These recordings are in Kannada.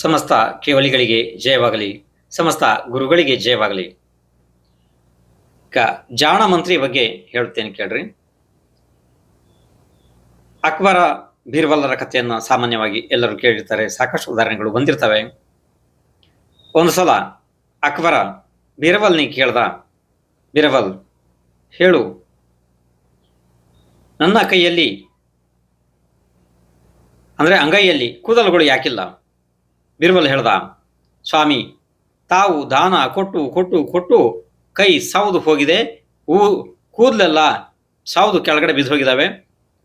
ಸಮಸ್ತ ಕೇವಲಿಗಳಿಗೆ ಜಯವಾಗಲಿ, ಸಮಸ್ತ ಗುರುಗಳಿಗೆ ಜಯವಾಗಲಿ. ಜಾಣ ಮಂತ್ರಿ ಬಗ್ಗೆ ಹೇಳುತ್ತೇನೆ ಕೇಳ್ರಿ. ಅಕ್ಬರ ಬೀರ್ಬಲರ ಕಥೆಯನ್ನು ಸಾಮಾನ್ಯವಾಗಿ ಎಲ್ಲರೂ ಕೇಳಿರ್ತಾರೆ, ಸಾಕಷ್ಟು ಉದಾಹರಣೆಗಳು ಬಂದಿರ್ತವೆ. ಒಂದು ಸಲ ಅಕ್ಬರ ಬೀರ್ಬಲ್ನಿಗೆ ಕೇಳ್ದ, ಬೀರ್ಬಲ್ ಹೇಳು, ನನ್ನ ಕೈಯಲ್ಲಿ ಅಂದ್ರೆ ಅಂಗೈಯಲ್ಲಿ ಕೂದಲುಗಳು ಯಾಕಿಲ್ಲ? ಬೀರ್ಬಲ್ ಹೇಳ್ದ, ಸ್ವಾಮಿ, ತಾವು ದಾನ ಕೊಟ್ಟು ಕೊಟ್ಟು ಕೊಟ್ಟು ಕೈ ಸಾವುದು ಹೋಗಿದೆ, ಕೂದಲೆಲ್ಲ ಸಾವುದು ಕೆಳಗಡೆ ಬಿದ್ದು ಹೋಗಿದ್ದಾವೆ,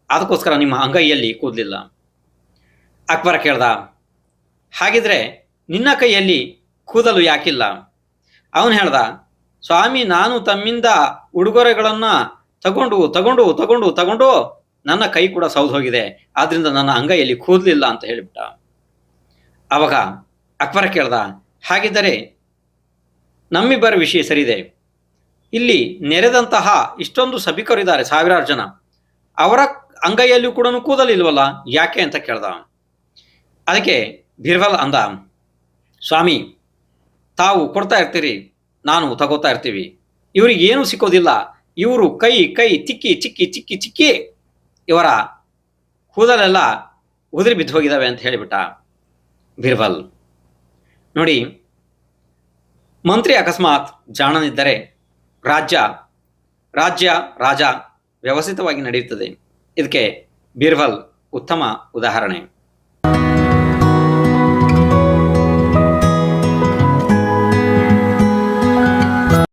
ಅದಕ್ಕೋಸ್ಕರ ನಿಮ್ಮ ಅಂಗೈಯಲ್ಲಿ ಕೂದಲಿಲ್ಲ. ಅಕ್ಬರ ಕೇಳ್ದ, ಹಾಗಿದ್ರೆ ನಿನ್ನ ಕೈಯಲ್ಲಿ ಕೂದಲು ಯಾಕಿಲ್ಲ? ಅವನು ಹೇಳ್ದ, ಸ್ವಾಮಿ, ನಾನು ತಮ್ಮಿಂದ ಉಡುಗೊರೆಗಳನ್ನ ತಗೊಂಡು ತಗೊಂಡು ತಗೊಂಡು ತಗೊಂಡು ನನ್ನ ಕೈ ಕೂಡ ಸೌದು ಹೋಗಿದೆ, ಆದ್ರಿಂದ ನನ್ನ ಅಂಗೈಯಲ್ಲಿ ಕೂದಲಿಲ್ಲ ಅಂತ ಹೇಳಿಬಿಟ್ಟ. ಅವಾಗ ಅಕ್ಬರ ಕೇಳ್ದ, ಹಾಗಿದ್ದರೆ ನಮ್ಮಿಬ್ಬರ ವಿಷಯ ಸರಿದೆ, ಇಲ್ಲಿ ನೆರೆದಂತಹ ಇಷ್ಟೊಂದು ಸಭಿಕರಿದ್ದಾರೆ, ಸಾವಿರಾರು ಜನ, ಅವರ ಅಂಗೈಯಲ್ಲೂ ಕೂಡ ಕೂದಲಿಲ್ವಲ್ಲ, ಯಾಕೆ ಅಂತ ಕೇಳ್ದ. ಅದಕ್ಕೆ ಬೀರ್ಬಲ್ ಅಂದ, ಸ್ವಾಮಿ, ತಾವು ಕೊಡ್ತಾ ಇರ್ತೀರಿ, ನಾನು ತಗೋತಾ ಇರ್ತೀವಿ, ಇವ್ರಿಗೆ ಏನೂ ಸಿಕ್ಕೋದಿಲ್ಲ, ಇವರು ಕೈ ಕೈ ಚಿಕ್ಕಿ ಚಿಕ್ಕಿ ಚಿಕ್ಕಿ ಚಿಕ್ಕಿ ಇವರ ಕೂದಲೆಲ್ಲ ಉದುರಿ ಬಿದ್ದು ಹೋಗಿದ್ದಾವೆ ಅಂತ ಹೇಳಿಬಿಟ್ಟ ಬೀರ್ಬಲ್. ನೋಡಿ, ಮಂತ್ರಿ ಅಕಸ್ಮಾತ್ ಜಾಣನಿದ್ದರೆ ರಾಜ್ಯ ರಾಜ ವ್ಯವಸ್ಥಿತವಾಗಿ ನಡೆಯುತ್ತದೆ. ಇದಕ್ಕೆ ಬೀರ್ಬಲ್ ಉತ್ತಮ ಉದಾಹರಣೆ.